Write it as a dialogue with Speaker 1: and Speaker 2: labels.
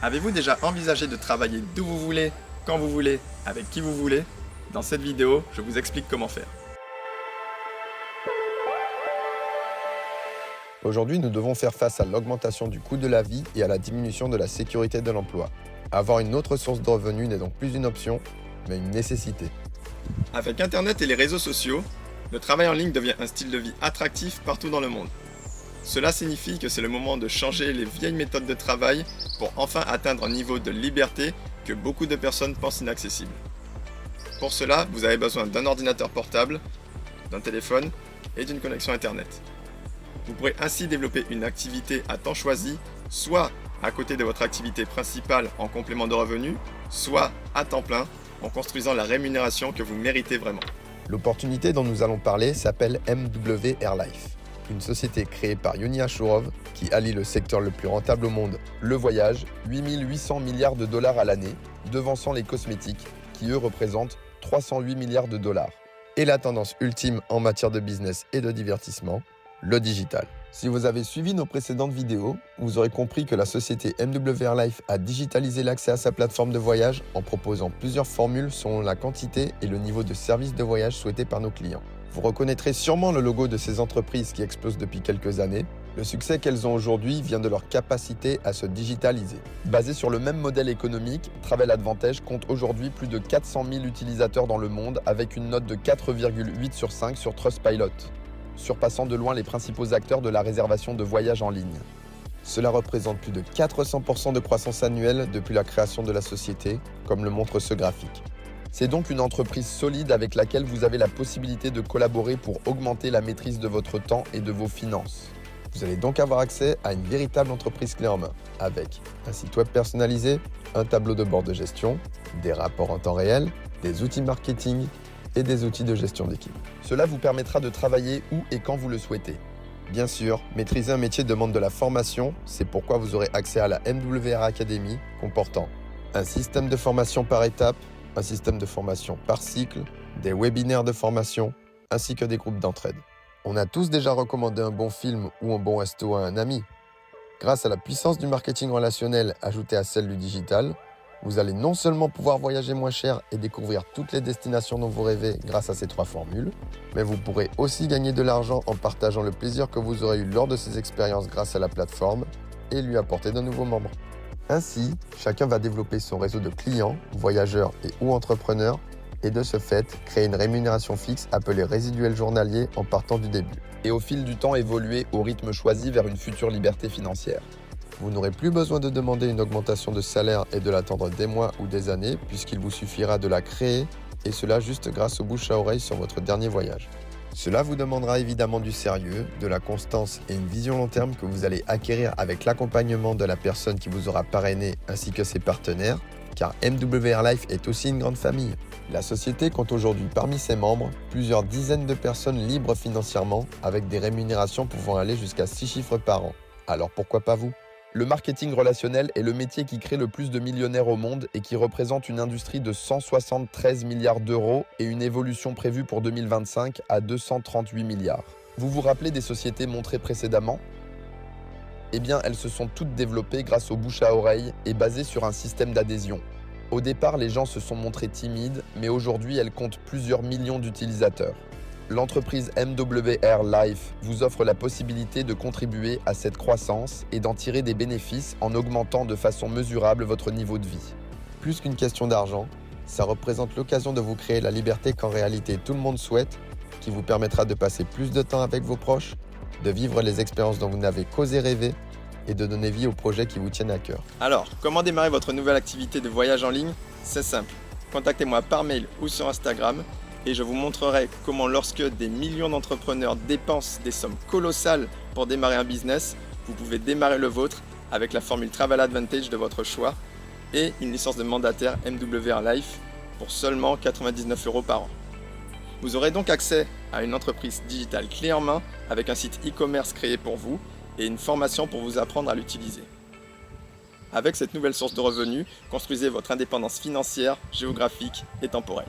Speaker 1: Avez-vous déjà envisagé de travailler d'où vous voulez, quand vous voulez, avec qui vous voulez? Dans cette vidéo, je vous explique comment faire.
Speaker 2: Aujourd'hui, nous devons faire face à l'augmentation du coût de la vie et à la diminution de la sécurité de l'emploi. Avoir une autre source de revenus n'est donc plus une option, mais une nécessité.
Speaker 1: Avec Internet et les réseaux sociaux, le travail en ligne devient un style de vie attractif partout dans le monde. Cela signifie que c'est le moment de changer les vieilles méthodes de travail pour enfin atteindre un niveau de liberté que beaucoup de personnes pensent inaccessible. Pour cela, vous avez besoin d'un ordinateur portable, d'un téléphone et d'une connexion Internet. Vous pourrez ainsi développer une activité à temps choisi, soit à côté de votre activité principale en complément de revenus, soit à temps plein en construisant la rémunération que vous méritez vraiment.
Speaker 2: L'opportunité dont nous allons parler s'appelle MW Airlife, une société créée par Yoni Ashurov qui allie le secteur le plus rentable au monde, le voyage, 8800 milliards de dollars à l'année, devançant les cosmétiques qui eux représentent 308 milliards de dollars. Et la tendance ultime en matière de business et de divertissement, le digital. Si vous avez suivi nos précédentes vidéos, vous aurez compris que la société MW Airlife a digitalisé l'accès à sa plateforme de voyage en proposant plusieurs formules selon la quantité et le niveau de service de voyage souhaité par nos clients. Vous reconnaîtrez sûrement le logo de ces entreprises qui explosent depuis quelques années. Le succès qu'elles ont aujourd'hui vient de leur capacité à se digitaliser. Basé sur le même modèle économique, Travel Advantage compte aujourd'hui plus de 400 000 utilisateurs dans le monde avec une note de 4,8 sur 5 sur Trustpilot, surpassant de loin les principaux acteurs de la réservation de voyages en ligne. Cela représente plus de 400% de croissance annuelle depuis la création de la société, comme le montre ce graphique. C'est donc une entreprise solide avec laquelle vous avez la possibilité de collaborer pour augmenter la maîtrise de votre temps et de vos finances. Vous allez donc avoir accès à une véritable entreprise clé en main, avec un site web personnalisé, un tableau de bord de gestion, des rapports en temps réel, des outils marketing et des outils de gestion d'équipe. Cela vous permettra de travailler où et quand vous le souhaitez. Bien sûr, maîtriser un métier demande de la formation, c'est pourquoi vous aurez accès à la MWR Academy, comportant un système de formation par étape, un système de formation par cycle, des webinaires de formation, ainsi que des groupes d'entraide. On a tous déjà recommandé un bon film ou un bon resto à un ami. Grâce à la puissance du marketing relationnel ajoutée à celle du digital, vous allez non seulement pouvoir voyager moins cher et découvrir toutes les destinations dont vous rêvez grâce à ces 3 formules, mais vous pourrez aussi gagner de l'argent en partageant le plaisir que vous aurez eu lors de ces expériences grâce à la plateforme et lui apporter de nouveaux membres. Ainsi, chacun va développer son réseau de clients, voyageurs et ou entrepreneurs et de ce fait, créer une rémunération fixe appelée résiduel journalier en partant du début. Et au fil du temps évoluer au rythme choisi vers une future liberté financière. Vous n'aurez plus besoin de demander une augmentation de salaire et de l'attendre des mois ou des années puisqu'il vous suffira de la créer et cela juste grâce au bouche à oreille sur votre dernier voyage. Cela vous demandera évidemment du sérieux, de la constance et une vision long terme que vous allez acquérir avec l'accompagnement de la personne qui vous aura parrainé ainsi que ses partenaires, car MW Airlife est aussi une grande famille. La société compte aujourd'hui parmi ses membres plusieurs dizaines de personnes libres financièrement avec des rémunérations pouvant aller jusqu'à 6 chiffres par an. Alors pourquoi pas vous ? Le marketing relationnel est le métier qui crée le plus de millionnaires au monde et qui représente une industrie de 173 milliards d'euros et une évolution prévue pour 2025 à 238 milliards. Vous vous rappelez des sociétés montrées précédemment ? Eh bien, elles se sont toutes développées grâce au bouche à oreille et basées sur un système d'adhésion. Au départ, les gens se sont montrés timides, mais aujourd'hui, elles comptent plusieurs millions d'utilisateurs. L'entreprise MW Airlife vous offre la possibilité de contribuer à cette croissance et d'en tirer des bénéfices en augmentant de façon mesurable votre niveau de vie. Plus qu'une question d'argent, ça représente l'occasion de vous créer la liberté qu'en réalité tout le monde souhaite, qui vous permettra de passer plus de temps avec vos proches, de vivre les expériences dont vous n'avez qu'osé rêver et de donner vie aux projets qui vous tiennent à cœur.
Speaker 1: Alors, comment démarrer votre nouvelle activité de voyage en ligne? C'est simple. Contactez-moi par mail ou sur Instagram et je vous montrerai comment lorsque des millions d'entrepreneurs dépensent des sommes colossales pour démarrer un business, vous pouvez démarrer le vôtre avec la formule Travel Advantage de votre choix et une licence de mandataire MW Airlife pour seulement 99 € par an. Vous aurez donc accès à une entreprise digitale clé en main avec un site e-commerce créé pour vous et une formation pour vous apprendre à l'utiliser. Avec cette nouvelle source de revenus, construisez votre indépendance financière, géographique et temporelle.